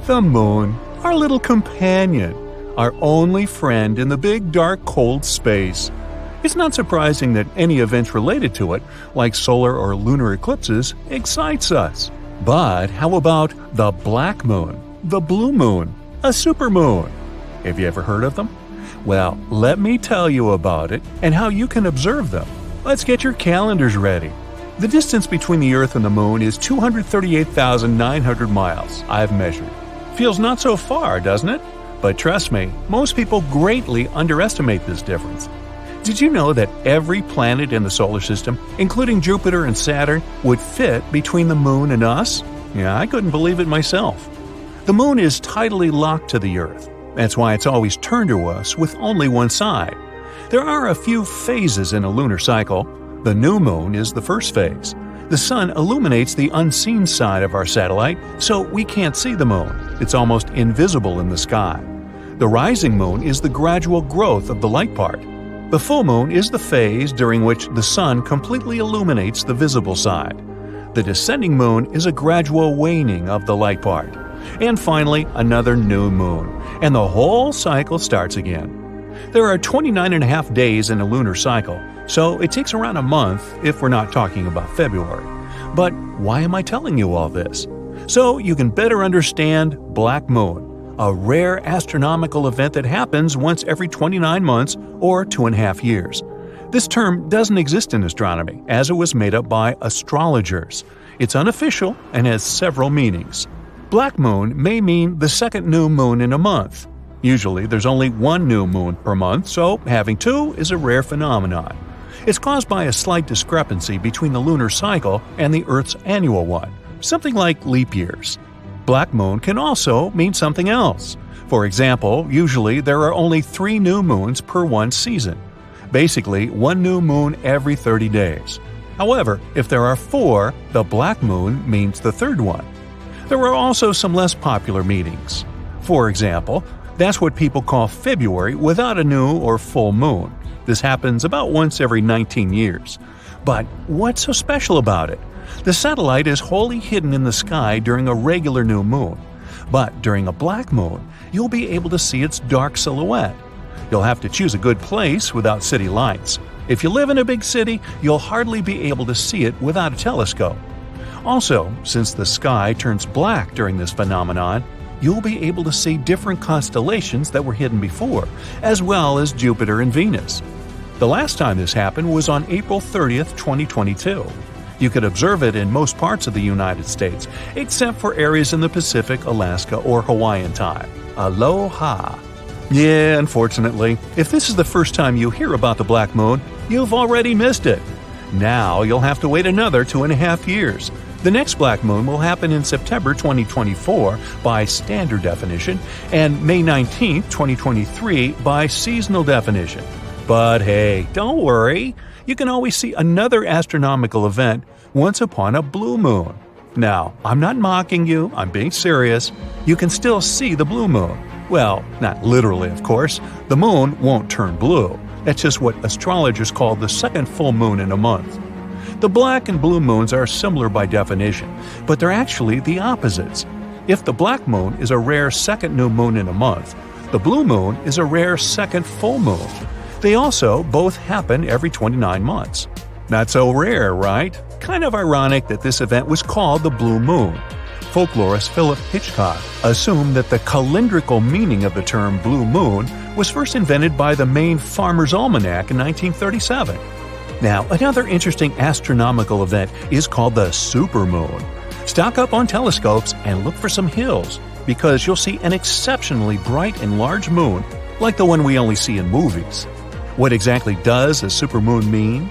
The moon, our little companion, our only friend in the big, dark, cold space. It's not surprising that any events related to it, like solar or lunar eclipses, excites us. But how about the black moon, the blue moon, a supermoon? Have you ever heard of them? Well, let me tell you about it and how you can observe them. Let's get your calendars ready. The distance between the Earth and the Moon is 238,900 miles, I've measured. Feels not so far, doesn't it? But trust me, most people greatly underestimate this difference. Did you know that every planet in the solar system, including Jupiter and Saturn, would fit between the Moon and us? Yeah, I couldn't believe it myself. The Moon is tidally locked to the Earth. That's why it's always turned to us with only one side. There are a few phases in a lunar cycle. The new moon is the first phase. The sun illuminates the unseen side of our satellite, so we can't see the moon. It's almost invisible in the sky. The rising moon is the gradual growth of the light part. The full moon is the phase during which the sun completely illuminates the visible side. The descending moon is a gradual waning of the light part. And finally, another new moon, and the whole cycle starts again. There are 29.5 days in a lunar cycle, so it takes around a month if we're not talking about February. But why am I telling you all this? So you can better understand Black Moon, a rare astronomical event that happens once every 29 months or 2.5 years. This term doesn't exist in astronomy, as it was made up by astrologers. It's unofficial and has several meanings. Black moon may mean the second new moon in a month. Usually there's only one new moon per month, so having two is a rare phenomenon. It's caused by a slight discrepancy between the lunar cycle and the Earth's annual one, something like leap years. Black moon can also mean something else. For example, usually there are only 3 new moons per one season. Basically, one new moon every 30 days. However, if there are 4, the black moon means the third one. There are also some less popular meanings. For example, that's what people call February without a new or full moon. This happens about once every 19 years. But what's so special about it? The satellite is wholly hidden in the sky during a regular new moon. But during a black moon, you'll be able to see its dark silhouette. You'll have to choose a good place without city lights. If you live in a big city, you'll hardly be able to see it without a telescope. Also, since the sky turns black during this phenomenon, you'll be able to see different constellations that were hidden before, as well as Jupiter and Venus. The last time this happened was on April 30th, 2022. You could observe it in most parts of the United States, except for areas in the Pacific, Alaska, or Hawaiian time. Aloha! Yeah, unfortunately, if this is the first time you hear about the black moon, you've already missed it. Now you'll have to wait another 2.5 years. The next black moon will happen in September 2024 by standard definition and May 19, 2023 by seasonal definition. But hey, don't worry. You can always see another astronomical event once upon a blue moon. Now, I'm not mocking you, I'm being serious. You can still see the blue moon. Well, not literally, of course. The moon won't turn blue. That's just what astrologers call the second full moon in a month. The black and blue moons are similar by definition, but they're actually the opposites. If the black moon is a rare second new moon in a month, the blue moon is a rare second full moon. They also both happen every 29 months. Not so rare, right? Kind of ironic that this event was called the blue moon. Folklorist Philip Hitchcock assumed that the calendrical meaning of the term blue moon was first invented by the Maine Farmer's Almanac in 1937. Now, another interesting astronomical event is called the supermoon. Stock up on telescopes and look for some hills, because you'll see an exceptionally bright and large moon, like the one we only see in movies. What exactly does a supermoon mean?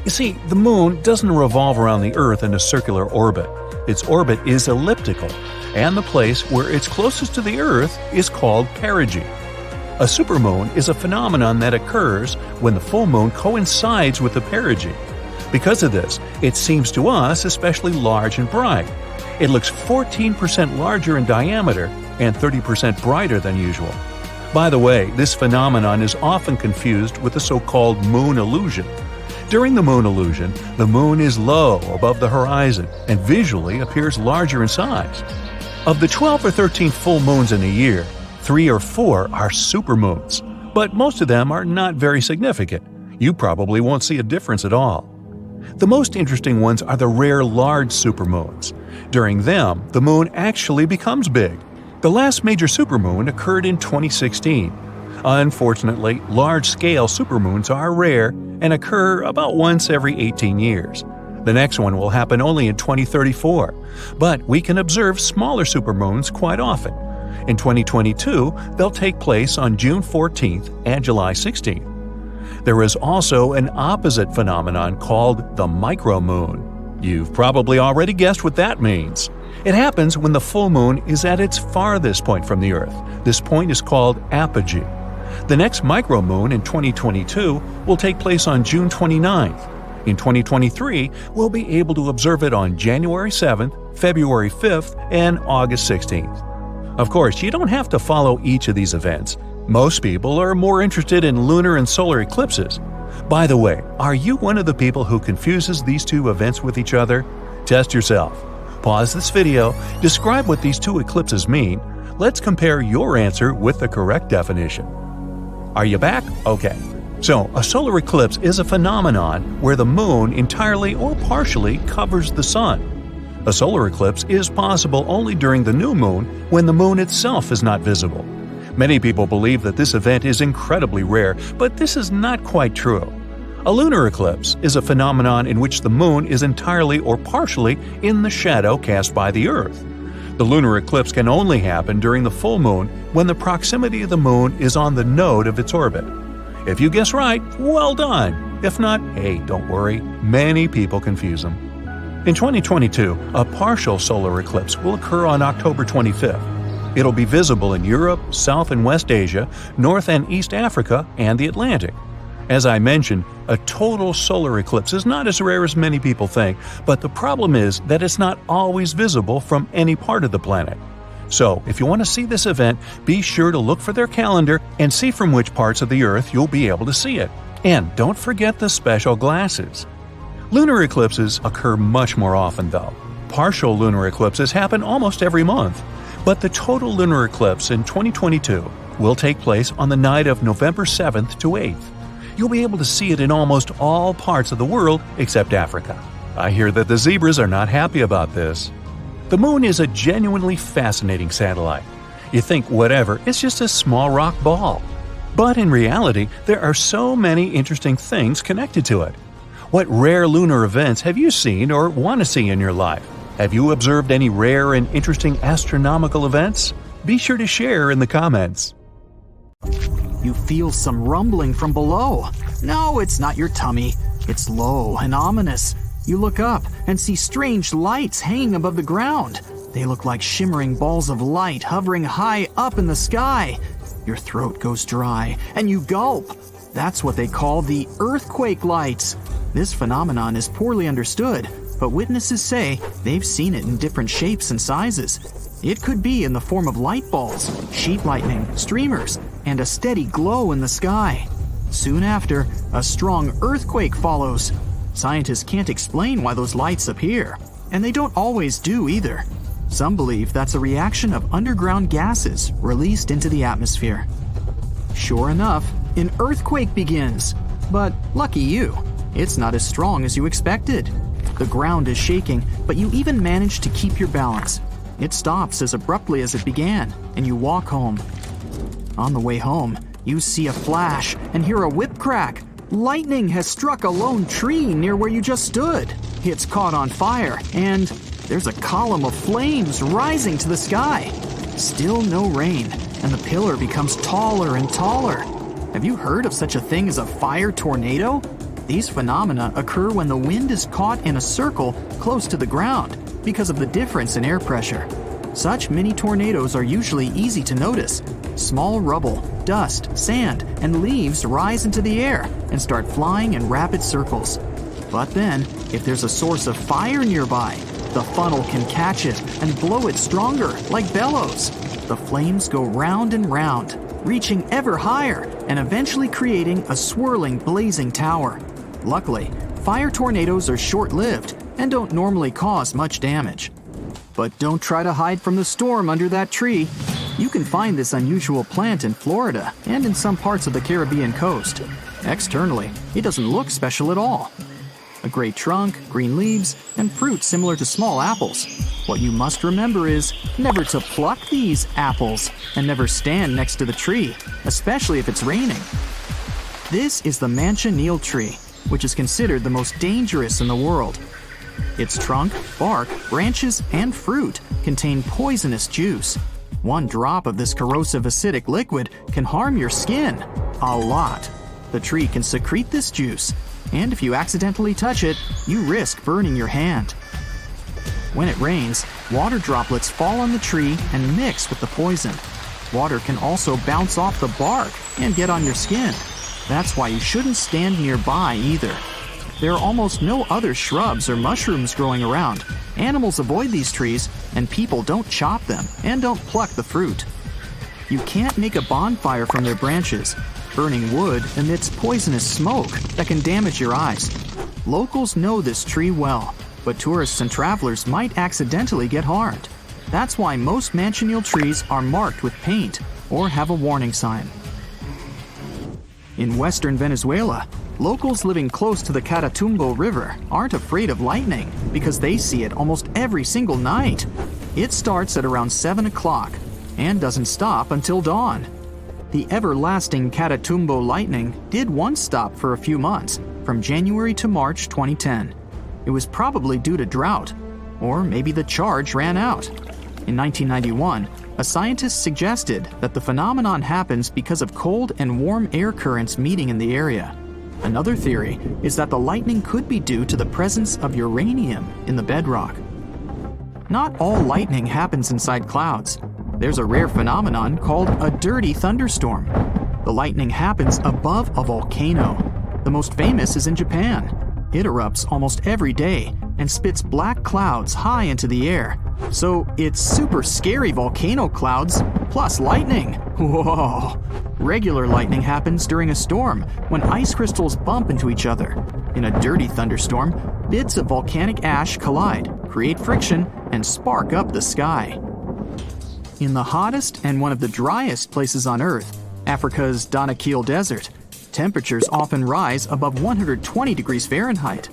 You see, the moon doesn't revolve around the Earth in a circular orbit. Its orbit is elliptical, and the place where it's closest to the Earth is called perigee. A supermoon is a phenomenon that occurs when the full moon coincides with the perigee. Because of this, it seems to us especially large and bright. It looks 14% larger in diameter and 30% brighter than usual. By the way, this phenomenon is often confused with the so-called moon illusion. During the moon illusion, the moon is low above the horizon and visually appears larger in size. Of the 12 or 13 full moons in a year, 3 or 4 are supermoons, but most of them are not very significant. You probably won't see a difference at all. The most interesting ones are the rare large supermoons. During them, the moon actually becomes big. The last major supermoon occurred in 2016. Unfortunately, large-scale supermoons are rare and occur about once every 18 years. The next one will happen only in 2034, but we can observe smaller supermoons quite often. In 2022, they'll take place on June 14th and July 16th. There is also an opposite phenomenon called the micromoon. You've probably already guessed what that means. It happens when the full moon is at its farthest point from the Earth. This point is called apogee. The next micromoon in 2022 will take place on June 29th. In 2023, we'll be able to observe it on January 7th, February 5th, and August 16th. Of course, you don't have to follow each of these events. Most people are more interested in lunar and solar eclipses. By the way, are you one of the people who confuses these two events with each other? Test yourself. Pause this video, describe what these two eclipses mean. Let's compare your answer with the correct definition. Are you back? Okay. So, a solar eclipse is a phenomenon where the moon entirely or partially covers the sun. A solar eclipse is possible only during the new moon when the moon itself is not visible. Many people believe that this event is incredibly rare, but this is not quite true. A lunar eclipse is a phenomenon in which the moon is entirely or partially in the shadow cast by the Earth. The lunar eclipse can only happen during the full moon when the proximity of the moon is on the node of its orbit. If you guess right, well done. If not, hey, don't worry. Many people confuse them. In 2022, a partial solar eclipse will occur on October 25th. It'll be visible in Europe, South and West Asia, North and East Africa, and the Atlantic. As I mentioned, a total solar eclipse is not as rare as many people think, but the problem is that it's not always visible from any part of the planet. So, if you want to see this event, be sure to look for their calendar and see from which parts of the Earth you'll be able to see it. And don't forget the special glasses. Lunar eclipses occur much more often, though. Partial lunar eclipses happen almost every month. But the total lunar eclipse in 2022 will take place on the night of November 7th to 8th. You'll be able to see it in almost all parts of the world except Africa. I hear that the zebras are not happy about this. The moon is a genuinely fascinating satellite. You think whatever, it's just a small rock ball. But in reality, there are so many interesting things connected to it. What rare lunar events have you seen or want to see in your life? Have you observed any rare and interesting astronomical events? Be sure to share in the comments. You feel some rumbling from below. No, it's not your tummy. It's low and ominous. You look up and see strange lights hanging above the ground. They look like shimmering balls of light hovering high up in the sky. Your throat goes dry and you gulp. That's what they call the earthquake lights. This phenomenon is poorly understood, but witnesses say they've seen it in different shapes and sizes. It could be in the form of light balls, sheet lightning, streamers, and a steady glow in the sky. Soon after, a strong earthquake follows. Scientists can't explain why those lights appear, and they don't always do either. Some believe that's a reaction of underground gases released into the atmosphere. Sure enough, an earthquake begins. But lucky you, it's not as strong as you expected. The ground is shaking, but you even manage to keep your balance. It stops as abruptly as it began, and you walk home. On the way home, you see a flash and hear a whip crack. Lightning has struck a lone tree near where you just stood. It's caught on fire, and there's a column of flames rising to the sky. Still no rain, and the pillar becomes taller and taller. Have you heard of such a thing as a fire tornado? These phenomena occur when the wind is caught in a circle close to the ground because of the difference in air pressure. Such mini tornadoes are usually easy to notice. Small rubble, dust, sand, and leaves rise into the air and start flying in rapid circles. But then, if there's a source of fire nearby, the funnel can catch it and blow it stronger, like bellows. The flames go round and round, reaching ever higher and eventually creating a swirling, blazing tower. Luckily, fire tornadoes are short-lived and don't normally cause much damage. But don't try to hide from the storm under that tree. You can find this unusual plant in Florida and in some parts of the Caribbean coast. Externally, it doesn't look special at all. A gray trunk, green leaves, and fruit similar to small apples. What you must remember is never to pluck these apples and never stand next to the tree, especially if it's raining. This is the manchineel tree, which is considered the most dangerous in the world. Its trunk, bark, branches, and fruit contain poisonous juice. One drop of this corrosive acidic liquid can harm your skin. A lot. The tree can secrete this juice, and if you accidentally touch it, you risk burning your hand. When it rains, water droplets fall on the tree and mix with the poison. Water can also bounce off the bark and get on your skin. That's why you shouldn't stand nearby either. There are almost no other shrubs or mushrooms growing around. Animals avoid these trees, and people don't chop them and don't pluck the fruit. You can't make a bonfire from their branches. Burning wood emits poisonous smoke that can damage your eyes. Locals know this tree well, but tourists and travelers might accidentally get harmed. That's why most manchineel trees are marked with paint or have a warning sign. In western Venezuela, locals living close to the Catatumbo River aren't afraid of lightning because they see it almost every single night. It starts at around 7 o'clock and doesn't stop until dawn. The everlasting Catatumbo lightning did once stop for a few months, from January to March 2010. It was probably due to drought, or maybe the charge ran out. In 1991, a scientist suggested that the phenomenon happens because of cold and warm air currents meeting in the area. Another theory is that the lightning could be due to the presence of uranium in the bedrock. Not all lightning happens inside clouds. There's a rare phenomenon called a dirty thunderstorm. The lightning happens above a volcano. The most famous is in Japan. It erupts almost every day and spits black clouds high into the air. So it's super scary volcano clouds plus lightning. Whoa! Regular lightning happens during a storm when ice crystals bump into each other. In a dirty thunderstorm, bits of volcanic ash collide, create friction, and spark up the sky. In the hottest and one of the driest places on Earth, Africa's Danakil Desert, temperatures often rise above 120 degrees Fahrenheit.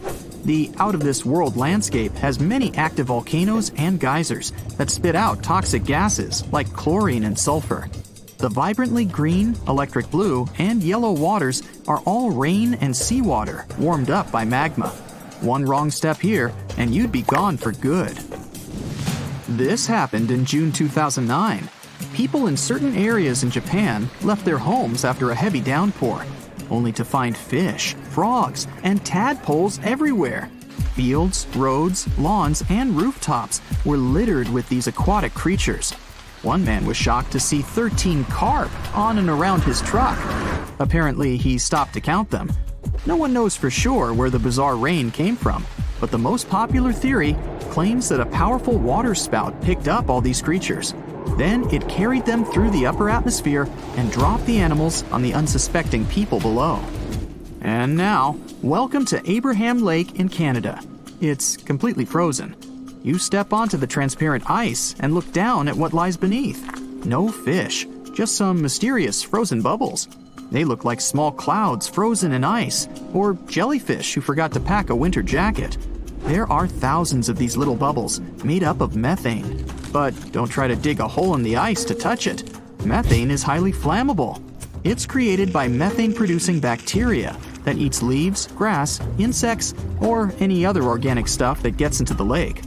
The out-of-this-world landscape has many active volcanoes and geysers that spit out toxic gases like chlorine and sulfur. The vibrantly green, electric blue, and yellow waters are all rain and seawater warmed up by magma. One wrong step here, and you'd be gone for good. This happened in June 2009. People in certain areas in Japan left their homes after a heavy downpour, only to find fish, frogs, and tadpoles everywhere. Fields, roads, lawns, and rooftops were littered with these aquatic creatures. One man was shocked to see 13 carp on and around his truck. Apparently, he stopped to count them. No one knows for sure where the bizarre rain came from, but the most popular theory claims that a powerful water spout picked up all these creatures. Then it carried them through the upper atmosphere and dropped the animals on the unsuspecting people below. And now, welcome to Abraham Lake in Canada. It's completely frozen. You step onto the transparent ice and look down at what lies beneath. No fish, just some mysterious frozen bubbles. They look like small clouds frozen in ice, or jellyfish who forgot to pack a winter jacket. There are thousands of these little bubbles made up of methane. But don't try to dig a hole in the ice to touch it. Methane is highly flammable. It's created by methane-producing bacteria that eats leaves, grass, insects, or any other organic stuff that gets into the lake.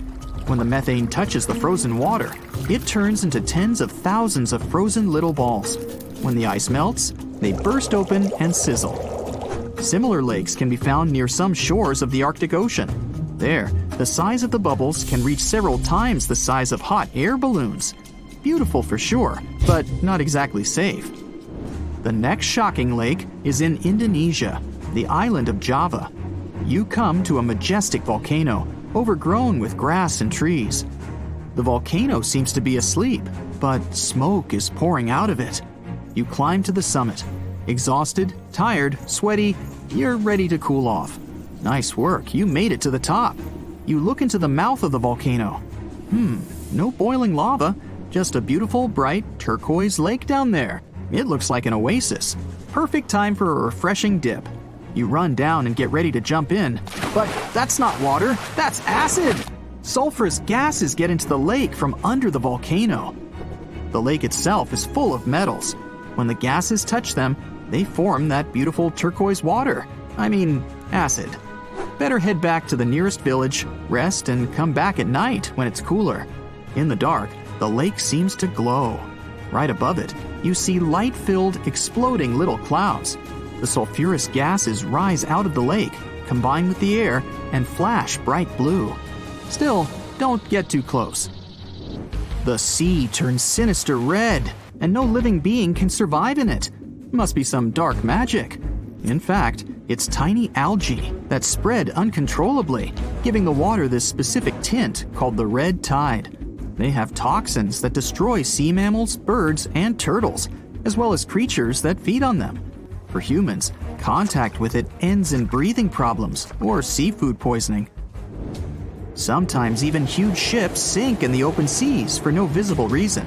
When the methane touches the frozen water, it turns into tens of thousands of frozen little balls. When the ice melts, they burst open and sizzle. Similar lakes can be found near some shores of the Arctic Ocean. There, the size of the bubbles can reach several times the size of hot air balloons. Beautiful for sure, but not exactly safe. The next shocking lake is in Indonesia, the island of Java. You come to a majestic volcano, overgrown with grass and trees. The volcano seems to be asleep, but smoke is pouring out of it. You climb to the summit. Exhausted, tired, sweaty, you're ready to cool off. Nice work, you made it to the top. You look into the mouth of the volcano. No boiling lava, just a beautiful, bright, turquoise lake down there. It looks like an oasis. Perfect time for a refreshing dip. You run down and get ready to jump in. But that's not water, that's acid! Sulfurous gases get into the lake from under the volcano. The lake itself is full of metals. When the gases touch them, they form that beautiful turquoise water. Acid. Better head back to the nearest village, rest, and come back at night when it's cooler. In the dark, the lake seems to glow. Right above it, you see light-filled, exploding little clouds. The sulfurous gases rise out of the lake, combine with the air, and flash bright blue. Still, don't get too close. The sea turns sinister red, and no living being can survive in it. Must be some dark magic. In fact, it's tiny algae that spread uncontrollably, giving the water this specific tint called the red tide. They have toxins that destroy sea mammals, birds, and turtles, as well as creatures that feed on them. For humans, contact with it ends in breathing problems or seafood poisoning. Sometimes even huge ships sink in the open seas for no visible reason.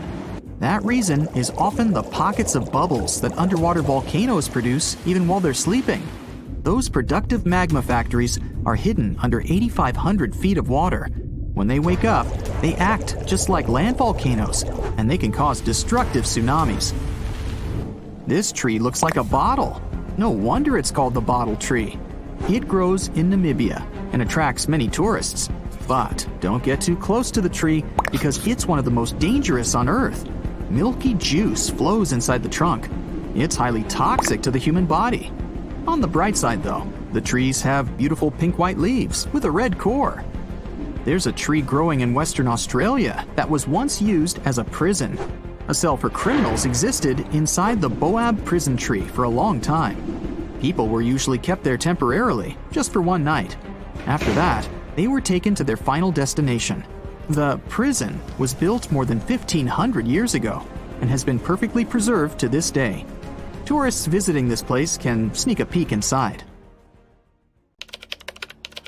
That reason is often the pockets of bubbles that underwater volcanoes produce even while they're sleeping. Those productive magma factories are hidden under 8,500 feet of water. When they wake up, they act just like land volcanoes, and they can cause destructive tsunamis. This tree looks like a bottle. No wonder it's called the bottle tree. It grows in Namibia and attracts many tourists. But don't get too close to the tree because it's one of the most dangerous on Earth. Milky juice flows inside the trunk. It's highly toxic to the human body. On the bright side, though, the trees have beautiful pink-white leaves with a red core. There's a tree growing in Western Australia that was once used as a prison. A cell for criminals existed inside the Boab prison tree for a long time. People were usually kept there temporarily, just for one night. After that, they were taken to their final destination. The prison was built more than 1,500 years ago and has been perfectly preserved to this day. Tourists visiting this place can sneak a peek inside.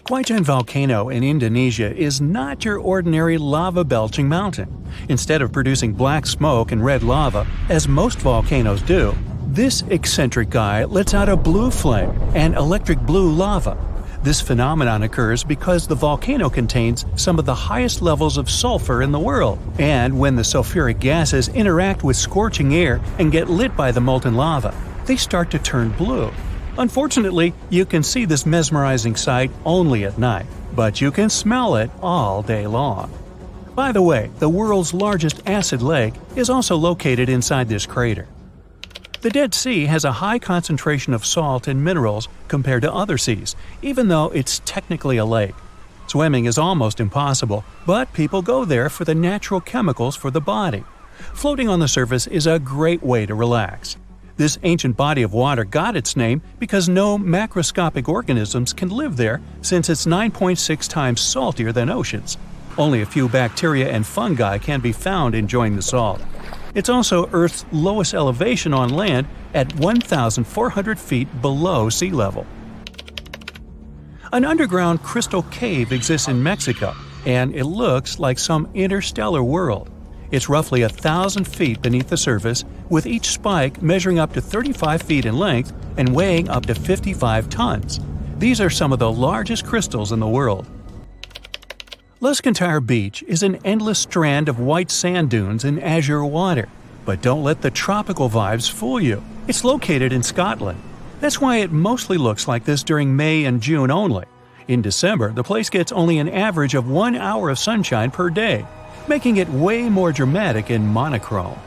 Guidestones volcano in Indonesia is not your ordinary lava-belching mountain. Instead of producing black smoke and red lava, as most volcanoes do, this eccentric guy lets out a blue flame and electric blue lava. This phenomenon occurs because the volcano contains some of the highest levels of sulfur in the world, and when the sulfuric gases interact with scorching air and get lit by the molten lava, they start to turn blue. Unfortunately, you can see this mesmerizing sight only at night, but you can smell it all day long. By the way, the world's largest acid lake is also located inside this crater. The Dead Sea has a high concentration of salt and minerals compared to other seas, even though it's technically a lake. Swimming is almost impossible, but people go there for the natural chemicals for the body. Floating on the surface is a great way to relax. This ancient body of water got its name because no macroscopic organisms can live there since it's 9.6 times saltier than oceans. Only a few bacteria and fungi can be found enjoying the salt. It's also Earth's lowest elevation on land at 1,400 feet below sea level. An underground crystal cave exists in Mexico, and it looks like some interstellar world. It's roughly 1,000 feet beneath the surface, with each spike measuring up to 35 feet in length and weighing up to 55 tons. These are some of the largest crystals in the world. Leskintire Beach is an endless strand of white sand dunes and azure water. But don't let the tropical vibes fool you. It's located in Scotland. That's why it mostly looks like this during May and June only. In December, the place gets only an average of 1 hour of sunshine per day, making it way more dramatic and monochrome.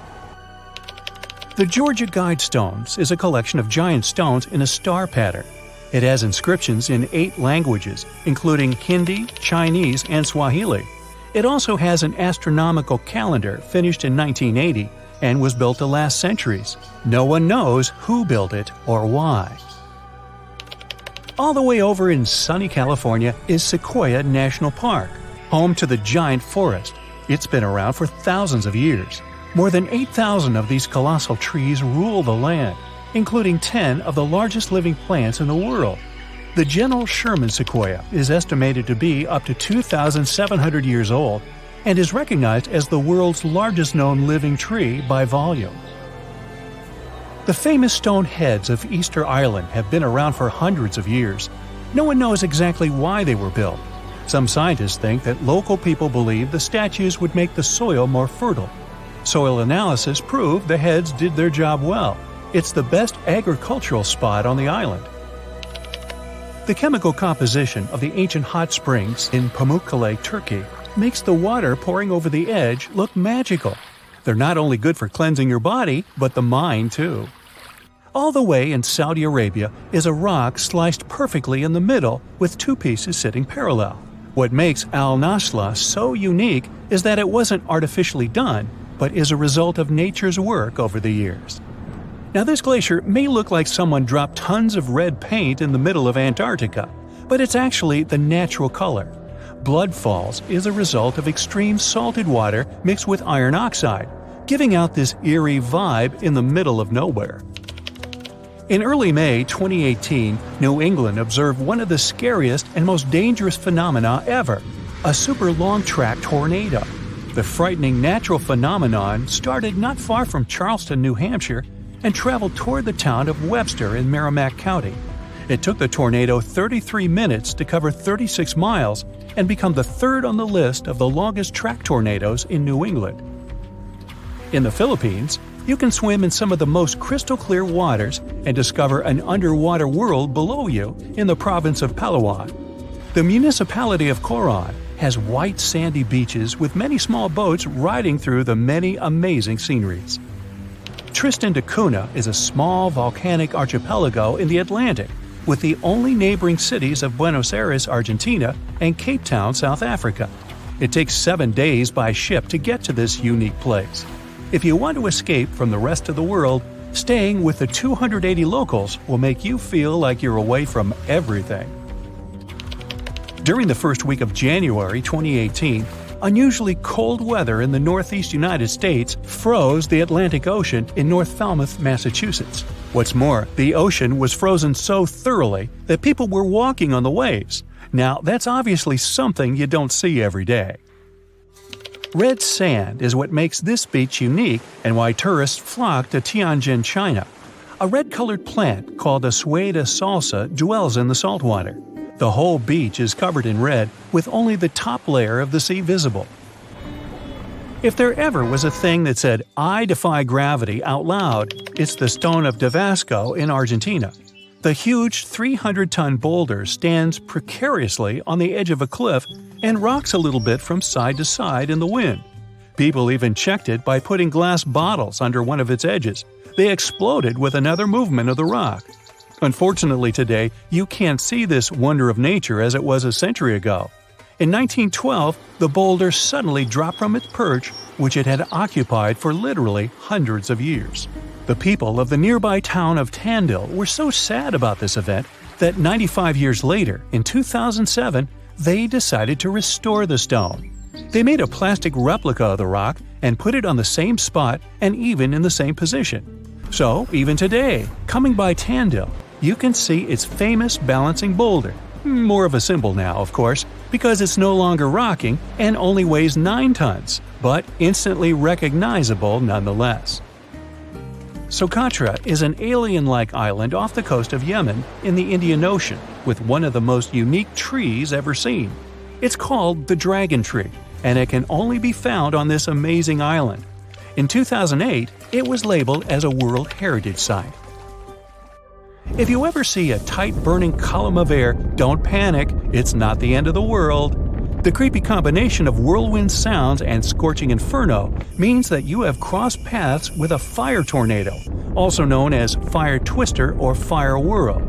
The Georgia Guidestones is a collection of giant stones in a star pattern. It has inscriptions in 8 languages, including Hindi, Chinese, and Swahili. It also has an astronomical calendar finished in 1980 and was built to last centuries. No one knows who built it or why. All the way over in sunny California is Sequoia National Park, home to the giant forest. It's been around for thousands of years. More than 8,000 of these colossal trees rule the land, including 10 of the largest living plants in the world. The General Sherman sequoia is estimated to be up to 2,700 years old, and is recognized as the world's largest known living tree by volume. The famous stone heads of Easter Island have been around for hundreds of years. No one knows exactly why they were built. Some scientists think that local people believed the statues would make the soil more fertile. Soil analysis proved the heads did their job well. It's the best agricultural spot on the island. The chemical composition of the ancient hot springs in Pamukkale, Turkey, makes the water pouring over the edge look magical. They're not only good for cleansing your body, but the mind too. All the way in Saudi Arabia is a rock sliced perfectly in the middle with two pieces sitting parallel. What makes Al Nasla so unique is that it wasn't artificially done, but is a result of nature's work over the years. Now, this glacier may look like someone dropped tons of red paint in the middle of Antarctica, but it's actually the natural color. Blood Falls is a result of extreme salted water mixed with iron oxide, giving out this eerie vibe in the middle of nowhere. In early May 2018, New England observed one of the scariest and most dangerous phenomena ever, a super long-track tornado. The frightening natural phenomenon started not far from Charleston, New Hampshire, and traveled toward the town of Webster in Merrimack County. It took the tornado 33 minutes to cover 36 miles and become the third on the list of the longest track tornadoes in New England. In the Philippines, you can swim in some of the most crystal-clear waters and discover an underwater world below you in the province of Palawan. The municipality of Coron has white sandy beaches with many small boats riding through the many amazing sceneries. Tristan da Cunha is a small volcanic archipelago in the Atlantic, with the only neighboring cities of Buenos Aires, Argentina, and Cape Town, South Africa. It takes 7 days by ship to get to this unique place. If you want to escape from the rest of the world, staying with the 280 locals will make you feel like you're away from everything. During the first week of January 2018, unusually cold weather in the northeast United States froze the Atlantic Ocean in North Falmouth, Massachusetts. What's more, the ocean was frozen so thoroughly that people were walking on the waves. Now, that's obviously something you don't see every day. Red sand is what makes this beach unique and why tourists flock to Tianjin, China. A red-colored plant called a sueda salsa dwells in the saltwater. The whole beach is covered in red, with only the top layer of the sea visible. If there ever was a thing that said, "I defy gravity" out loud, it's the stone of Devasco in Argentina. The huge 300-ton boulder stands precariously on the edge of a cliff and rocks a little bit from side to side in the wind. People even checked it by putting glass bottles under one of its edges. They exploded with another movement of the rock. Unfortunately today, you can't see this wonder of nature as it was a century ago. In 1912, the boulder suddenly dropped from its perch, which it had occupied for literally hundreds of years. The people of the nearby town of Tandil were so sad about this event that 95 years later, in 2007, they decided to restore the stone. They made a plastic replica of the rock and put it on the same spot and even in the same position. So, even today, coming by Tandil, you can see its famous balancing boulder. More of a symbol now, of course, because it's no longer rocking and only weighs 9 tons, but instantly recognizable nonetheless. Socotra is an alien-like island off the coast of Yemen in the Indian Ocean with one of the most unique trees ever seen. It's called the dragon tree, and it can only be found on this amazing island. In 2008, it was labeled as a World Heritage Site. If you ever see a tight burning column of air, don't panic, it's not the end of the world. The creepy combination of whirlwind sounds and scorching inferno means that you have crossed paths with a fire tornado, also known as fire twister or fire whirl.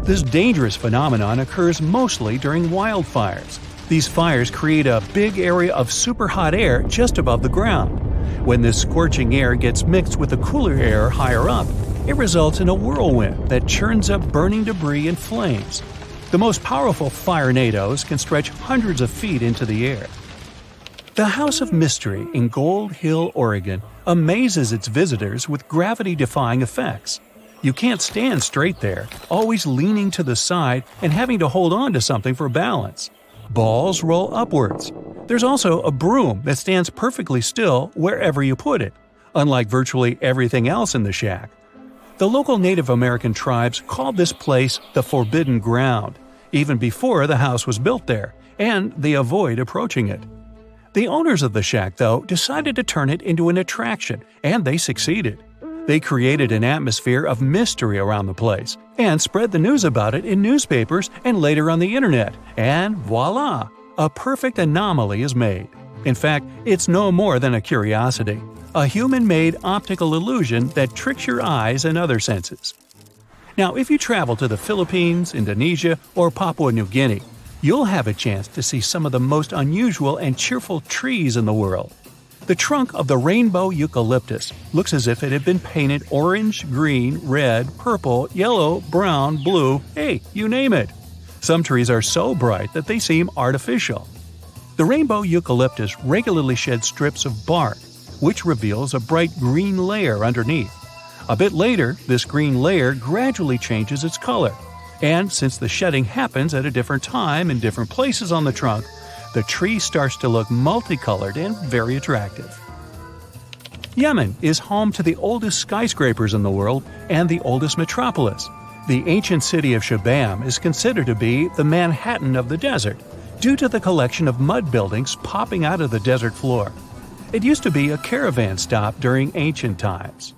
This dangerous phenomenon occurs mostly during wildfires. These fires create a big area of super hot air just above the ground. When this scorching air gets mixed with the cooler air higher up, it results in a whirlwind that churns up burning debris and flames. The most powerful firenadoes can stretch hundreds of feet into the air. The House of Mystery in Gold Hill, Oregon, amazes its visitors with gravity-defying effects. You can't stand straight there, always leaning to the side and having to hold on to something for balance. Balls roll upwards. There's also a broom that stands perfectly still wherever you put it, unlike virtually everything else in the shack. The local Native American tribes called this place the Forbidden Ground, even before the house was built there, and they avoid approaching it. The owners of the shack, though, decided to turn it into an attraction, and they succeeded. They created an atmosphere of mystery around the place, and spread the news about it in newspapers and later on the internet, and voila! A perfect anomaly is made. In fact, it's no more than a curiosity, a human-made optical illusion that tricks your eyes and other senses. Now, if you travel to the Philippines, Indonesia, or Papua New Guinea, you'll have a chance to see some of the most unusual and cheerful trees in the world. The trunk of the rainbow eucalyptus looks as if it had been painted orange, green, red, purple, yellow, brown, blue, hey, you name it. Some trees are so bright that they seem artificial. The rainbow eucalyptus regularly sheds strips of bark, which reveals a bright green layer underneath. A bit later, this green layer gradually changes its color, and since the shedding happens at a different time in different places on the trunk, the tree starts to look multicolored and very attractive. Yemen is home to the oldest skyscrapers in the world and the oldest metropolis. The ancient city of Shabam is considered to be the Manhattan of the desert, due to the collection of mud buildings popping out of the desert floor. It used to be a caravan stop during ancient times.